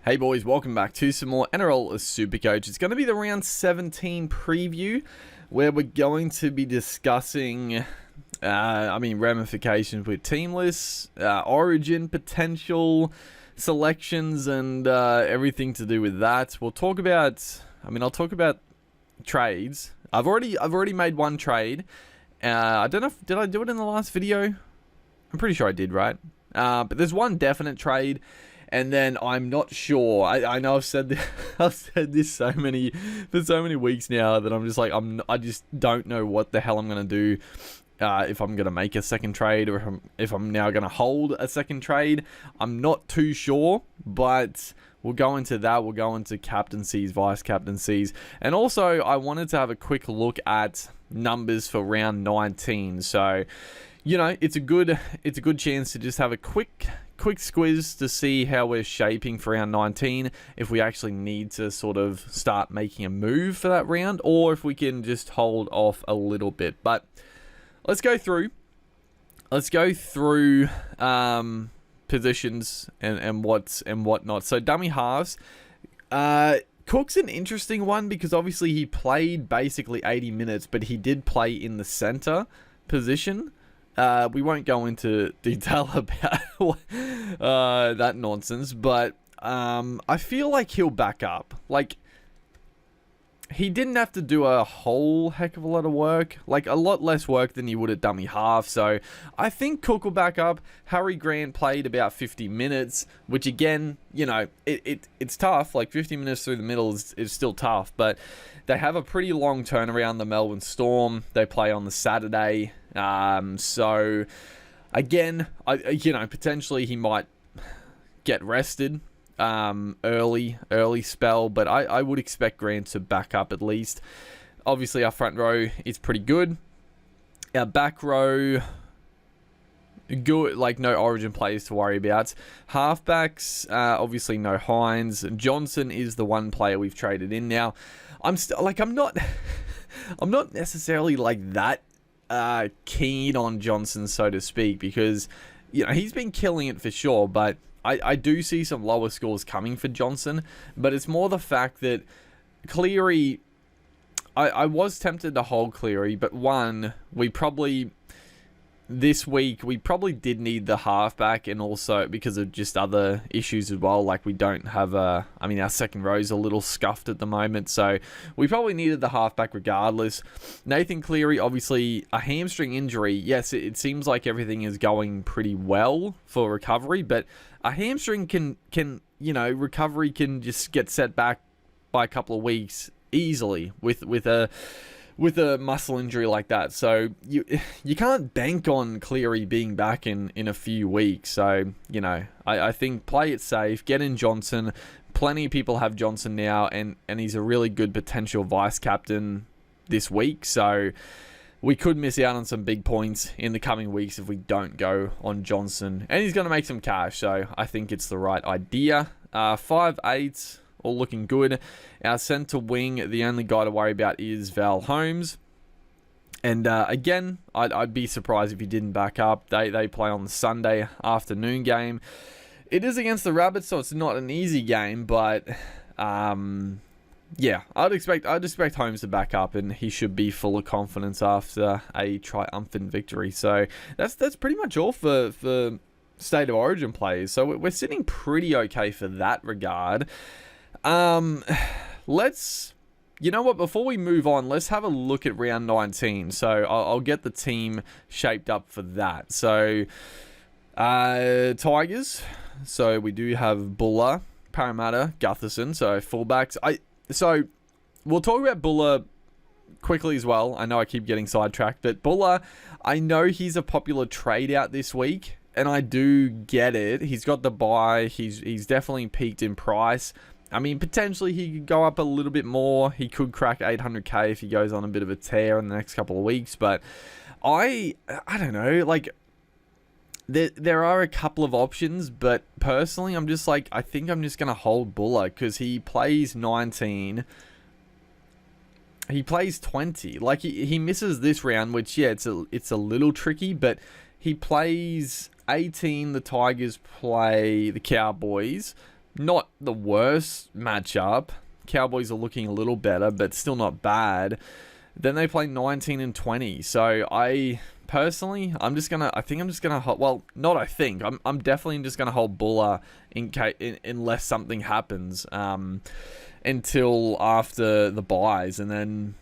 Hey boys, welcome back to some more Nrl Supercoach. It's going to be the round 17 preview where we're going to be discussing, ramifications with team lists, origin potential, selections, and everything to do with that. We'll talk about, I'll talk about trades. I've already made one trade. I don't know did I do it in the last video? I'm pretty sure I did, right? But there's one definite trade. And then I'm not sure. I know I've said this, I've said this for so many weeks now that I'm just like I just don't know what the hell I'm gonna do if I'm gonna make a second trade or if I'm now gonna hold a second trade. I'm not too sure, but we'll go into that. We'll go into captaincies, vice captaincies, and also I wanted to have a quick look at numbers for round 19. So, you know, it's a good chance to just have a quick squiz to see how we're shaping for round 19, if we actually need to sort of start making a move for that round, or if we can just hold off a little bit. But let's go through positions and whatnot. So dummy halves, Cook's an interesting one because obviously he played basically 80 minutes, but he did play in the center position. We won't go into detail about that nonsense, but I feel like he'll back up. Like, he didn't have to do a whole heck of a lot of work, like a lot less work than he would at dummy half. So I think Cook will back up. Harry Grant played about 50 minutes, which again, you know, it's tough. Like 50 minutes through the middle is still tough, but they have a pretty long turnaround, the Melbourne Storm. They play on the Saturday. So again, potentially he might get rested early spell, but I would expect Grant to back up at least. Obviously our front row is pretty good. Our back row, good, like no origin players to worry about. Halfbacks, obviously no Hines. Johnson is the one player we've traded in now. I'm not necessarily like that keen on Johnson, so to speak, because, you know, he's been killing it for sure, but I do see some lower scores coming for Johnson. But it's more the fact that Cleary, I was tempted to hold Cleary, but one, this week we probably did need the halfback, and also because of just other issues as well. Like we don't have our second row is a little scuffed at the moment, so we probably needed the halfback regardless. Nathan Cleary, obviously a hamstring injury. Yes, it seems like everything is going pretty well for recovery, but a hamstring can recovery can just get set back by a couple of weeks easily with a muscle injury like that. So you can't bank on Cleary being back in a few weeks. So, you know, I think play it safe, get in Johnson. Plenty of people have Johnson now, and he's a really good potential vice captain this week. So we could miss out on some big points in the coming weeks if we don't go on Johnson. And he's going to make some cash, so I think it's the right idea. 5'8", all looking good. Our centre wing, the only guy to worry about is Val Holmes. And again, I'd be surprised if he didn't back up. They play on the Sunday afternoon game. It is against the Rabbits, so it's not an easy game, but yeah, I'd expect Holmes to back up, and he should be full of confidence after a triumphant victory. So that's pretty much all for State of Origin players. So we're sitting pretty okay for that regard. You know what, before we move on, let's have a look at round 19. So I'll get the team shaped up for that. So Tigers, so we do have Buller, Parramatta, Gutherson, so fullbacks. So we'll talk about Buller quickly as well. I know I keep getting sidetracked, but Buller, I know he's a popular trade out this week, and I do get it. He's got the buy. He's definitely peaked in price. I mean, potentially he could go up a little bit more. He could crack 800k if he goes on a bit of a tear in the next couple of weeks. But I don't know. Like, there are a couple of options, but personally, I'm just like, I think I'm just going to hold Buller because he plays 19. He plays 20. Like, he misses this round, which, yeah, it's a little tricky, but he plays 18. The Tigers play the Cowboys. not the worst matchup. Cowboys are looking a little better, but still not bad. Then they play 19 and 20. So I personally, I'm definitely just gonna hold Buller unless something happens until after the buys, and then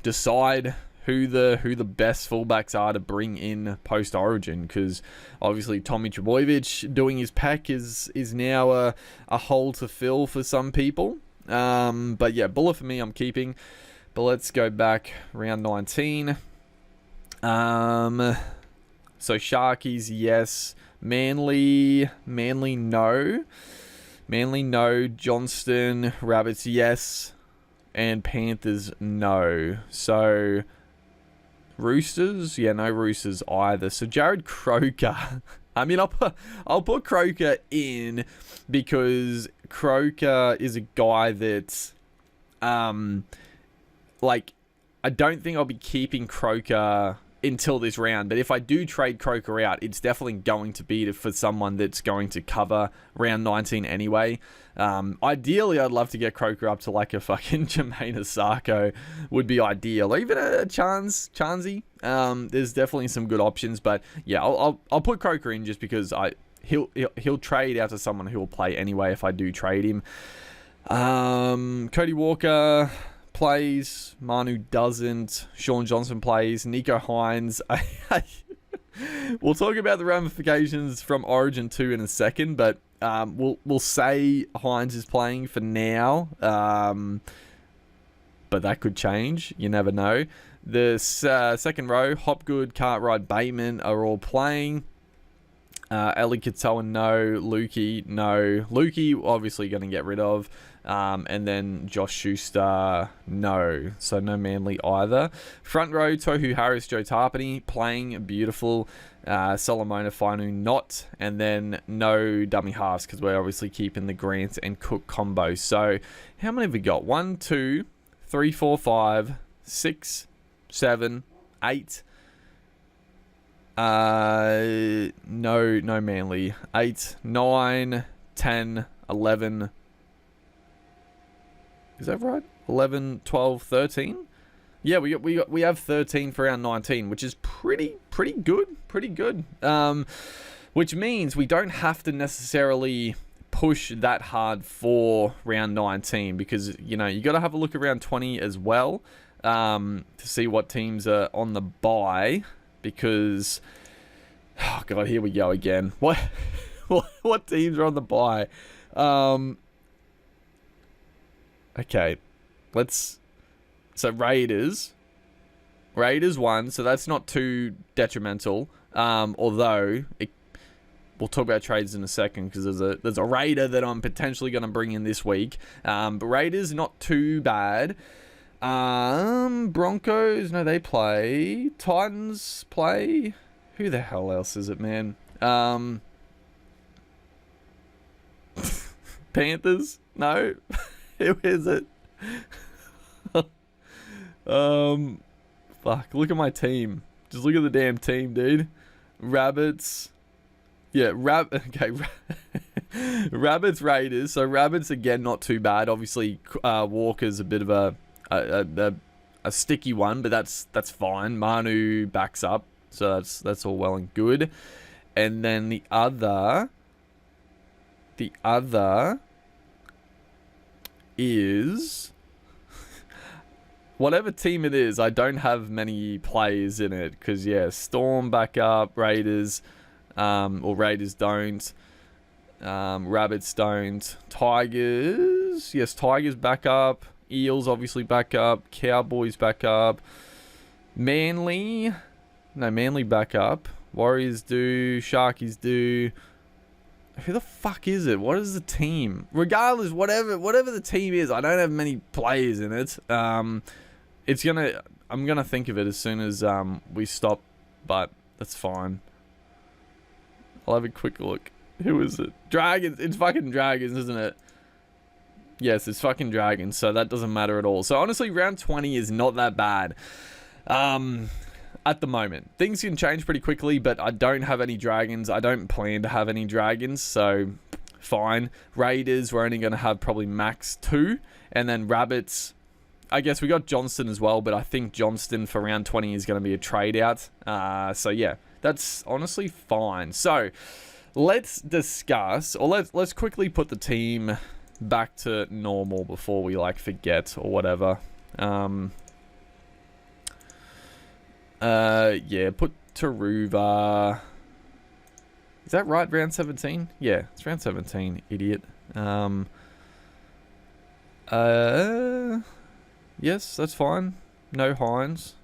decide who the best fullbacks are to bring in post Origin, because obviously Tommy Trbojevic doing his pack is now a hole to fill for some people. But yeah, Buller for me, I'm keeping. But let's go back round 19. So Sharkies, yes. Manly, no. Manly, no. Johnston, Rabbits, yes. And Panthers, no. So Roosters, yeah, no Roosters either. So Jared Croker. I mean, I'll put Croker in because Croker is a guy that, I don't think I'll be keeping Croker until this round. But if I do trade Croker out, it's definitely going to be for someone that's going to cover round 19 anyway. Ideally, I'd love to get Croker up to like a fucking Jermaine Asako would be ideal. Or even a Chansey. There's definitely some good options. But yeah, I'll put Croker in just because he'll trade out to someone who will play anyway if I do trade him. Cody Walker plays, Manu doesn't, Sean Johnson plays, Nico Hines. We'll talk about the ramifications from Origin 2 in a second, but we'll say Hines is playing for now, but that could change. You never know. The second row, Hopgood, Cartwright, Bateman are all playing. Eli Katoa, no. Lukey, no. Lukey, obviously going to get rid of. And then Josh Schuster, no. So no Manly either. Front row, Tohu Harris, Joe Tarpany, playing beautiful. Solomona Fainu, not. And then no dummy halves, because we're obviously keeping the Grant and Cook combo. So how many have we got? 1, 2, 3, 4, 5, 6, 7, 8. No Manly. 8, 9, 10, 11. Is that right? 11, 12, 13? Yeah, we have 13 for round 19, which is pretty good. Pretty good. Which means we don't have to necessarily push that hard for round 19, because you got to have a look at round 20 as well, to see what teams are on the bye, because oh god, here we go again. What teams are on the bye? Okay, so Raiders won, so that's not too detrimental. Although we'll talk about trades in a second, because there's a Raider that I'm potentially going to bring in this week. But Raiders not too bad. Broncos, no, they play. Titans play. Who the hell else is it, man? Panthers, no. Who is it? Fuck, look at my team. Just look at the damn team, dude. Rabbits. Yeah, okay. Rabbits, Raiders. So Rabbits, again, not too bad. Obviously, Walker's a bit of a sticky one, but that's fine. Manu backs up, so that's all well and good. And then the other is whatever team it is. I don't have many players in it, because yeah, Storm back up, Raiders, or Raiders don't, Rabbits don't, Tigers, yes, Tigers back up, Eels obviously back up, Cowboys back up, Manly back up, Warriors do, Sharkies do. Who the fuck is it? What is the team? Regardless, whatever the team is, I don't have many players in it. I'm gonna think of it as soon as we stop, but that's fine. I'll have a quick look. Who is it? Dragons. It's fucking Dragons, isn't it? Yes, it's fucking Dragons, so that doesn't matter at all. So honestly, round 20 is not that bad. At the moment, things can change pretty quickly, but I don't have any Dragons. I don't plan to have any Dragons, so fine. Raiders, we're only going to have probably max 2. And then Rabbits, I guess we got Johnston as well, but I think Johnston for round 20 is going to be a trade out. So yeah, that's honestly fine. So let's discuss, or let's quickly put the team back to normal before we like forget or whatever. Yeah, put Taruva. Is that right? Round 17? Yeah, it's round 17, idiot. Yes, that's fine. No Hines.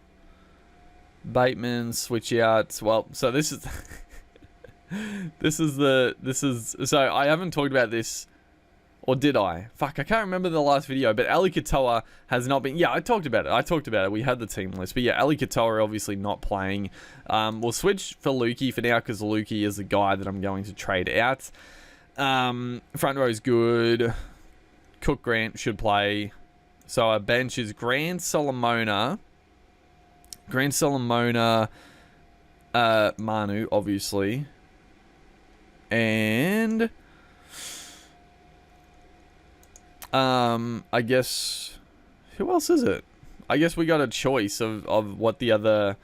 Bateman, switch out. Well, so this is so I haven't talked about this, or did I? Fuck, I can't remember the last video, but Ali Katoa has not been... Yeah, I talked about it. We had the team list. But yeah, Ali Katoa obviously not playing. We'll switch for Lukey for now, because Lukey is the guy that I'm going to trade out. Front row is good. Cook Grant should play. So our bench is Grant Solomona, Manu, obviously. And I guess, who else is it? I guess we got a choice of what the other,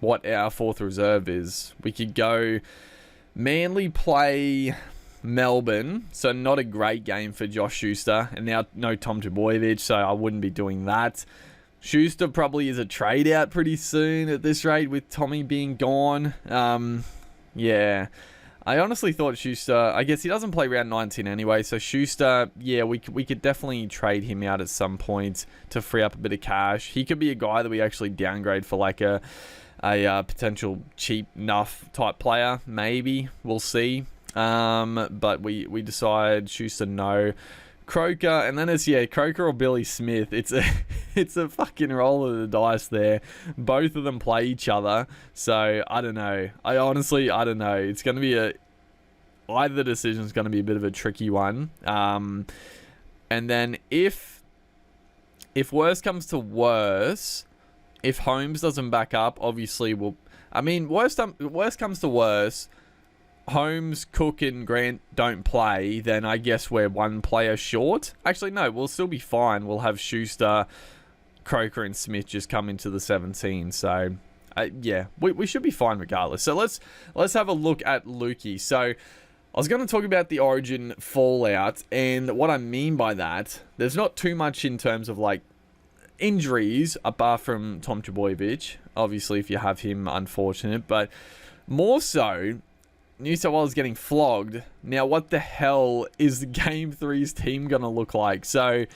what our fourth reserve is. We could go Manly play Melbourne, so not a great game for Josh Schuster, and now no Tom Trbojevic, so I wouldn't be doing that. Schuster probably is a trade out pretty soon at this rate with Tommy being gone. Yeah, I honestly thought Schuster, I guess he doesn't play round 19 anyway, so Schuster, yeah, we could definitely trade him out at some point to free up a bit of cash. He could be a guy that we actually downgrade for like a potential cheap enough type player, maybe. We'll see. But we decide Schuster no. Croker, and then it's, yeah, Croker or Billy Smith. It's a fucking roll of the dice there. Both of them play each other, so I don't know. I don't know. It's going to be either decision is going to be a bit of a tricky one. And then if worse comes to worse, if Holmes doesn't back up, obviously worst comes to worse, Holmes, Cook, and Grant don't play, then I guess we're one player short. Actually, no, we'll still be fine. We'll have Schuster, Croker, and Smith just come into the 17. So, yeah, we should be fine regardless. So let's have a look at Lukey. So I was going to talk about the Origin fallout, and what I mean by that, there's not too much in terms of like injuries apart from Tom Trbojevic. Obviously, if you have him, unfortunate, but more so, New South Wales getting flogged. Now, what the hell is the Game 3's team going to look like? So,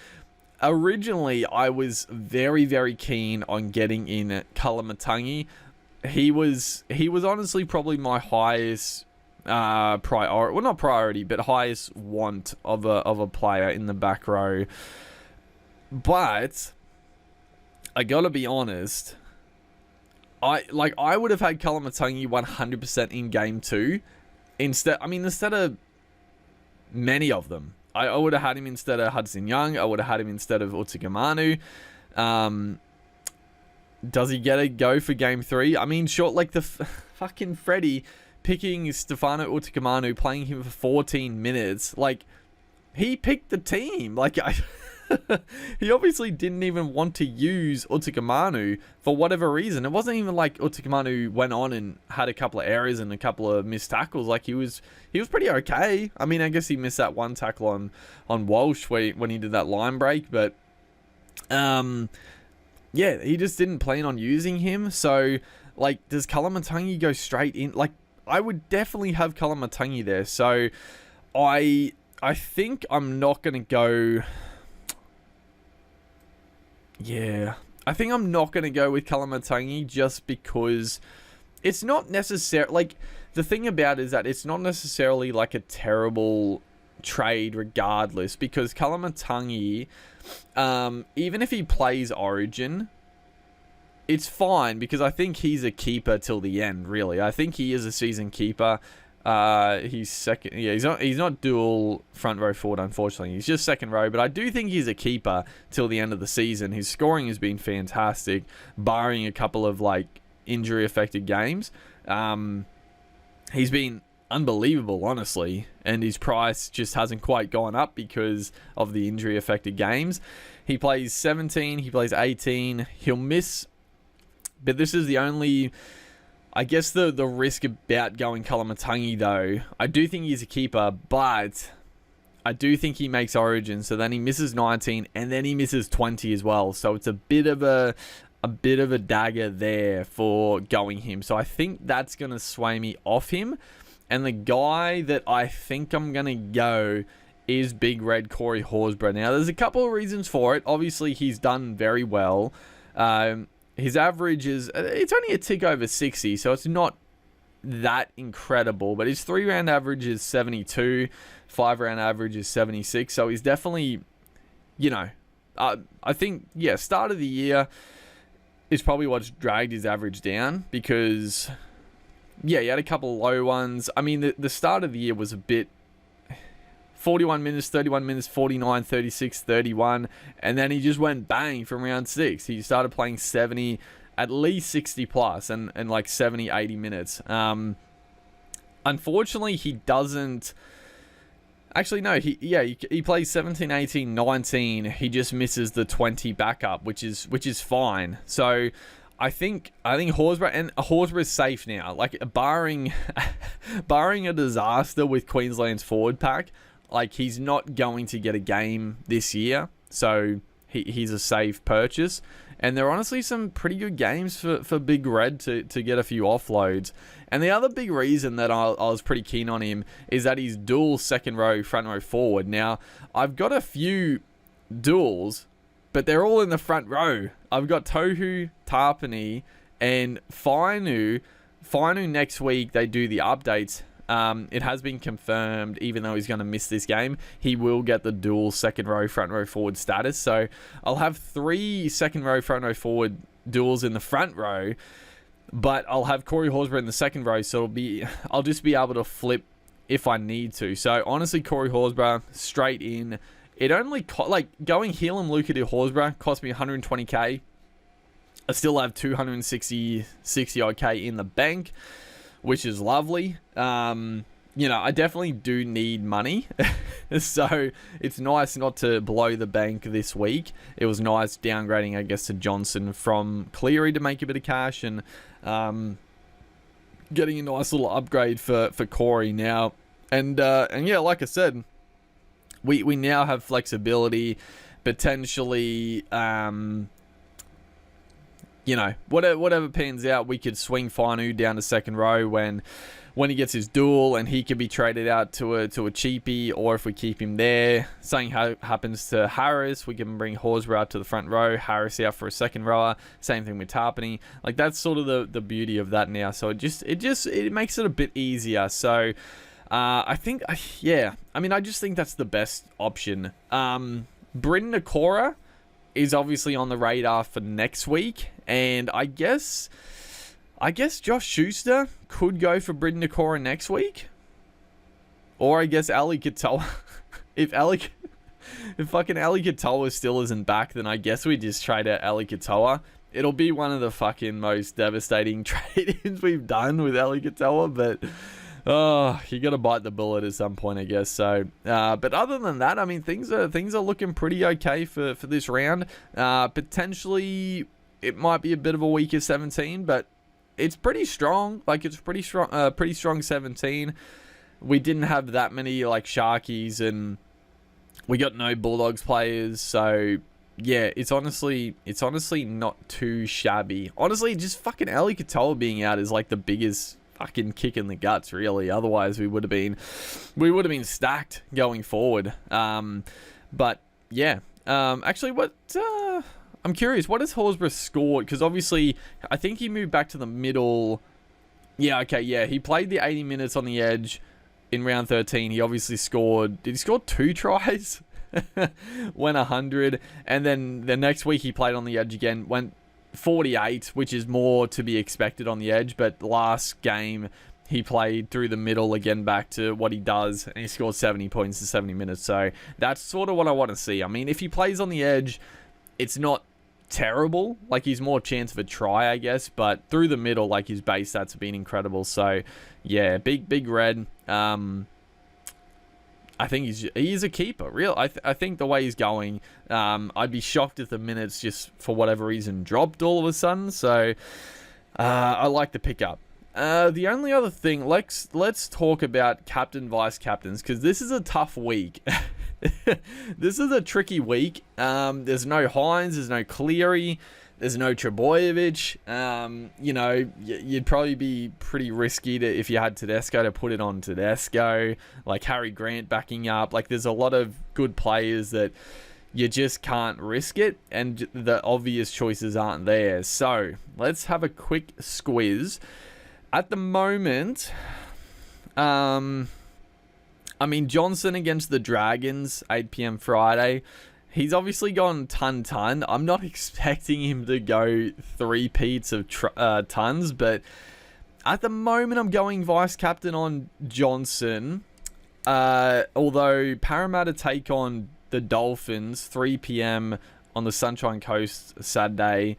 originally, I was very, very keen on getting in Kalamatangi. He was honestly probably my highest priority. Well, not priority, but highest want of a player in the back row. But I got to be honest, I would have had Kalamatangi 100% in Game 2. Instead of many of them. I would have had him instead of Hudson Young. I would have had him instead of Utikamanu. Does he get a go for Game 3? I mean, sure, like the fucking Freddie picking Stefano Utikamanu, playing him for 14 minutes. Like, he picked the team. Like, he obviously didn't even want to use Utikamanu for whatever reason. It wasn't even like Utikamanu went on and had a couple of errors and a couple of missed tackles. Like, he was pretty okay. I mean, I guess he missed that one tackle on Walsh when he did that line break, but yeah, he just didn't plan on using him. So, like, does Kalamatangi go straight in? Like, I would definitely have Kalamatangi there. So, I think I'm not going to go... Yeah, I think I'm not going to go with Kalamatangi just because it's not necessarily... Like, the thing about it is that it's not necessarily like a terrible trade regardless, because Kalamatangi, even if he plays Origin, it's fine because I think he's a keeper till the end, really. I think he is a season keeper. He's second. Yeah, he's not dual front row forward, unfortunately. He's just second row, but I do think he's a keeper till the end of the season. His scoring has been fantastic, barring a couple of like injury affected games. He's been unbelievable, honestly. And his price just hasn't quite gone up because of the injury-affected games. He plays 17, he plays 18. He'll miss, but this is the only, I guess, the risk about going Kalamatangi, though. I do think he's a keeper, but I do think he makes Origin, so then he misses 19, and then he misses 20 as well. So it's a bit of a dagger there for going him. So I think that's going to sway me off him. And the guy that I think I'm going to go is Big Red Corey Horsburgh. Now, there's a couple of reasons for it. Obviously, he's done very well. His average is, it's only a tick over 60, so it's not that incredible. But his 3-round average is 72, 5-round average is 76. So he's definitely, I think, start of the year is probably what's dragged his average down because, he had a couple of low ones. I mean, the start of the year was a bit 41 minutes, 31 minutes, 49, 36, 31, and then he just went bang from round 6. He started playing 70, at least 60 plus, and like 70, 80 minutes. Unfortunately, he doesn't. Actually, no, he plays 17, 18, 19. He just misses the 20 backup, which is fine. So I think Horsburgh is safe now. Like, barring a disaster with Queensland's forward pack, like, he's not going to get a game this year. So he's a safe purchase. And there are honestly some pretty good games for Big Red to get a few offloads. And the other big reason that I was pretty keen on him is that he's dual second row, front row forward. Now, I've got a few duals, but they're all in the front row. I've got Tohu, Tarpany, and Fainu. Fainu next week, they do the updates. It has been confirmed, even though he's going to miss this game, he will get the dual second row, front row forward status. So I'll have 3 second row, front row forward duals in the front row, but I'll have Corey Horsburgh in the second row. So I'll just be able to flip if I need to. So honestly, Corey Horsburgh straight in. It only going Helam Luca to Horsburgh cost me 120k. I still have 260 odd k in the bank, which is lovely. I definitely do need money. So it's nice not to blow the bank this week. It was nice downgrading, I guess, to Johnson from Cleary to make a bit of cash and getting a nice little upgrade for Corey now. And like I said, we now have flexibility, potentially, whatever pans out, we could swing Fainu down to second row when he gets his duel, and he could be traded out to a cheapie, or if we keep him there, something happens to Harris, we can bring Horsburgh out to the front row, Harris out for a second rower, same thing with Tarpany. Like, that's sort of the beauty of that now. So it makes it a bit easier. So I just think that's the best option. Bryn Nakora is obviously on the radar for next week, and I guess Josh Schuster could go for Bryn Nakora next week, or I guess Ali Katoa. if fucking Ali Katoa still isn't back, then I guess we just trade out Ali Katoa. It'll be one of the fucking most devastating trade-ins we've done with Ali Katoa, but you got to bite the bullet at some point, I guess. So, but other than that, I mean, things are looking pretty okay for this round. Potentially, it might be a bit of a weaker 17, but it's pretty strong. Like, it's pretty strong 17. We didn't have that many like Sharkies, and we got no Bulldogs players. So yeah, it's honestly not too shabby. Honestly, just fucking Ali Katoa being out is like the biggest fucking kick in the guts, really. Otherwise, we would have been stacked going forward. But yeah, actually, I'm curious, what has Horsburgh scored? Because obviously, I think he moved back to the middle. Yeah, okay, yeah, he played the 80 minutes on the edge in round 13. He obviously scored. Did he score 2 tries? Went 100, and then the next week he played on the edge again. Went 48, which is more to be expected on the edge, but last game he played through the middle again, back to what he does, and he scored 70 points in 70 minutes. So that's sort of what I want to see. I mean, if he plays on the edge, it's not terrible. Like, he's more chance of a try, I guess, but through the middle, like, his base stats have been incredible. So yeah, big red. I think he's a keeper. I think the way he's going, I'd be shocked if the minutes just for whatever reason dropped all of a sudden. So I like the pickup. The only other thing, let's talk about captain vice captains, because this is a tough week. This is a tricky week. There's no Hines, there's no Cleary, there's no Trebojevic. You'd probably be pretty risky if you had Tedesco to put it on Tedesco. Like Harry Grant backing up. Like there's a lot of good players that you just can't risk it, and the obvious choices aren't there. So let's have a quick squiz. At the moment, Johnson against the Dragons, 8 p.m. Friday. He's obviously gone ton. I'm not expecting him to go 3 peats of tons, but at the moment I'm going vice captain on Johnson. Although Parramatta take on the Dolphins 3 p.m. on the Sunshine Coast Saturday,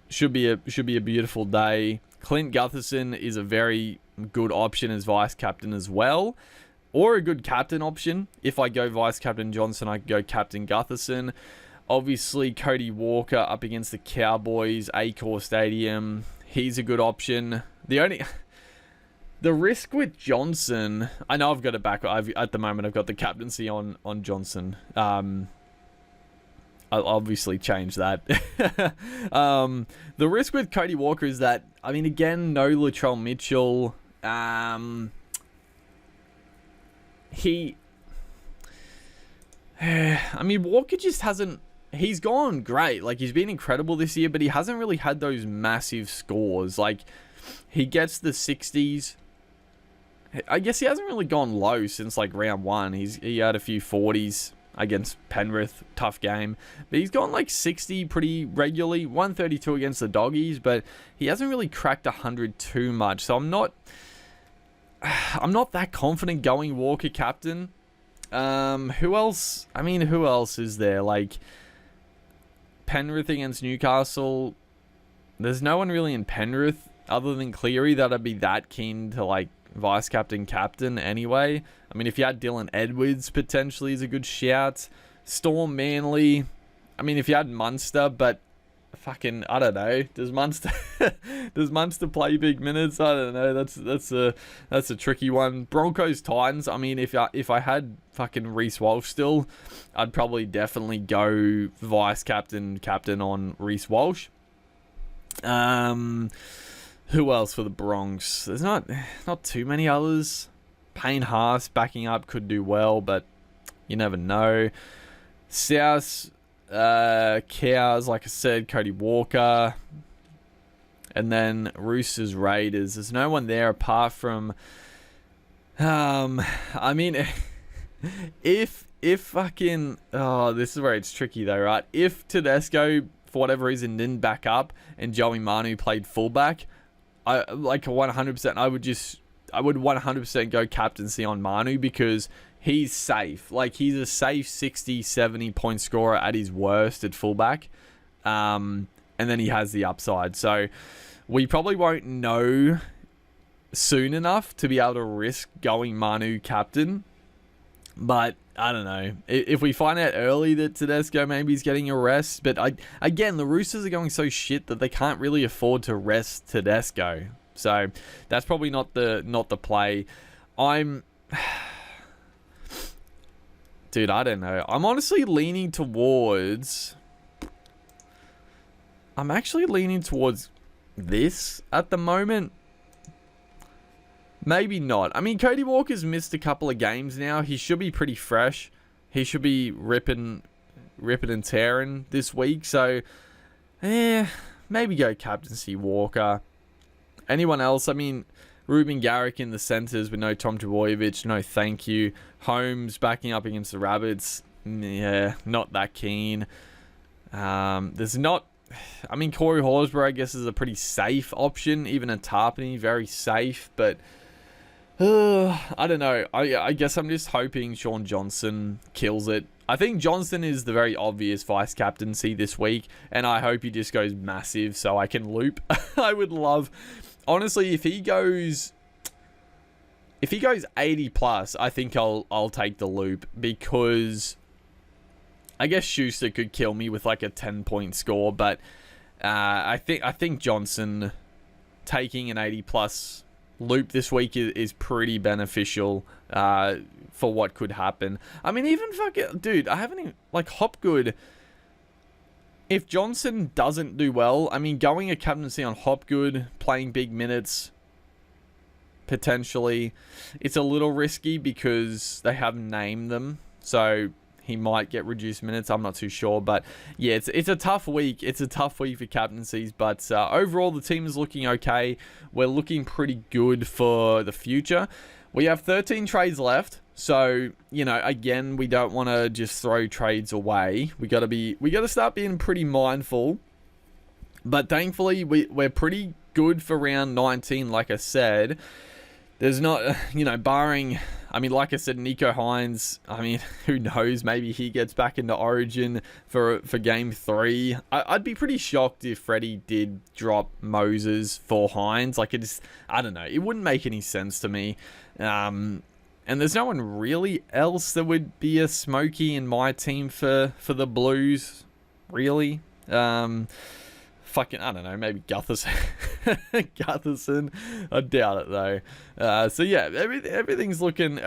should be a beautiful day. Clint Gutherson is a very good option as vice captain as well, or a good captain option. If I go vice captain Johnson, I go captain Gutherson. Obviously, Cody Walker up against the Cowboys, Accor Stadium. He's a good option. The risk with Johnson, I know I've got it back. At the moment, I've got the captaincy on Johnson. I'll obviously change that. The risk with Cody Walker is that, again, no Latrell Mitchell. Walker just hasn't... He's gone great. Like, he's been incredible this year, but he hasn't really had those massive scores. Like, he gets the 60s. I guess he hasn't really gone low since, like, round 1. He had a few 40s against Penrith. Tough game. But he's gone, like, 60 pretty regularly. 132 against the Doggies, but he hasn't really cracked 100 too much. So I'm not that confident going Walker captain. Who else? Who else is there? Like, Penrith against Newcastle. There's no one really in Penrith other than Cleary that I'd be that keen to, like, vice captain anyway. If you had Dylan Edwards, potentially is a good shout. Storm Manly. If you had Munster, but fucking, I don't know. Does Munster play big minutes? I don't know. That's a tricky one. Broncos Titans. If I had fucking Reece Walsh still, I'd probably definitely go vice captain on Reece Walsh. Who else for the Bronx? There's not too many others. Payne Haas backing up could do well, but you never know. South. Cows, like I said, Cody Walker, and then Roosters Raiders. There's no one there apart from if fucking, this is where it's tricky though, right? If Tedesco for whatever reason didn't back up and Joey Manu played fullback, I 100% I would 100% go captaincy on Manu, because he's safe. Like, he's a safe 60, 70 point scorer at his worst at fullback. And then he has the upside. So we probably won't know soon enough to be able to risk going Manu captain. But I don't know. If we find out early that Tedesco maybe is getting a rest. But again, the Roosters are going so shit that they can't really afford to rest Tedesco. So that's probably not the play. Dude, I don't know. I'm honestly leaning towards... I'm actually leaning towards this at the moment. Maybe not. Cody Walker's missed a couple of games now. He should be pretty fresh. He should be ripping and tearing this week. So, maybe go captaincy Walker. Anyone else? Ruben Garrick in the centres with no Tom Trbojevic, no thank you. Holmes backing up against the Rabbits. Yeah, not that keen. There's not... Corey Horsburgh, I guess, is a pretty safe option. Even a Tarpany, very safe. But, I don't know. I guess I'm just hoping Sean Johnson kills it. I think Johnson is the very obvious vice captaincy this week. And I hope he just goes massive so I can loop. I would love... Honestly, if he goes... if he goes 80 plus, I think I'll take the Loop, because I guess Schuster could kill me with like a 10-point score, but I think Johnson taking an 80 plus Loop this week is pretty beneficial for what could happen. I mean, even fucking dude, I haven't even like Hopgood. If Johnson doesn't do well, I mean, going a captaincy on Hopgood, playing big minutes, potentially, it's a little risky because they haven't named them, so he might get reduced minutes. I'm not too sure, but yeah, it's a tough week. It's a tough week for captaincies, but overall, the team is looking okay. We're looking pretty good for the future. We have 13 trades left, so you know, again, we don't want to just throw trades away. We got to start being pretty mindful. But thankfully, we're pretty good for round 19. Like I said, there's not, you know, barring, I mean, like I said, Nico Hines, I mean, who knows? Maybe he gets back into Origin for game 3. I'd be pretty shocked if Freddie did drop Moses for Hines. Like, I don't know. It wouldn't make any sense to me. And there's no one really else that would be a smoky in my team for the Blues, really. Fucking, I don't know, maybe Gutherson. Gutherson, I doubt it though. So yeah, everything's looking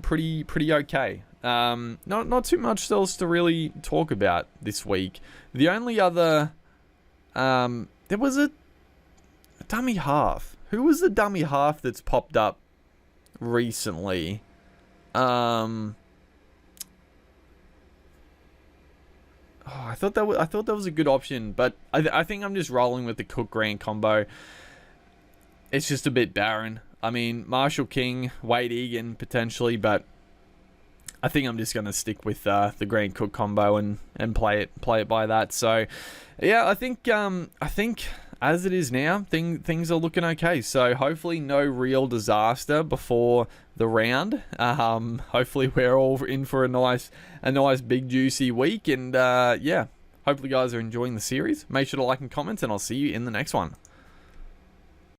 pretty okay. Not too much else to really talk about this week. The only other, there was a dummy half. Who was the dummy half that's popped up recently? I thought that was a good option, but I think I'm just rolling with the Cook Grant combo. It's just a bit barren. I mean, Marshall King, Wade Egan potentially, but I think I'm just going to stick with the Grant Cook combo and play it by that. So yeah, I think as it is now, things are looking okay. So hopefully no real disaster before the round. Hopefully we're all in for a nice big juicy week. And yeah, hopefully you guys are enjoying the series. Make sure to like and comment, and I'll see you in the next one.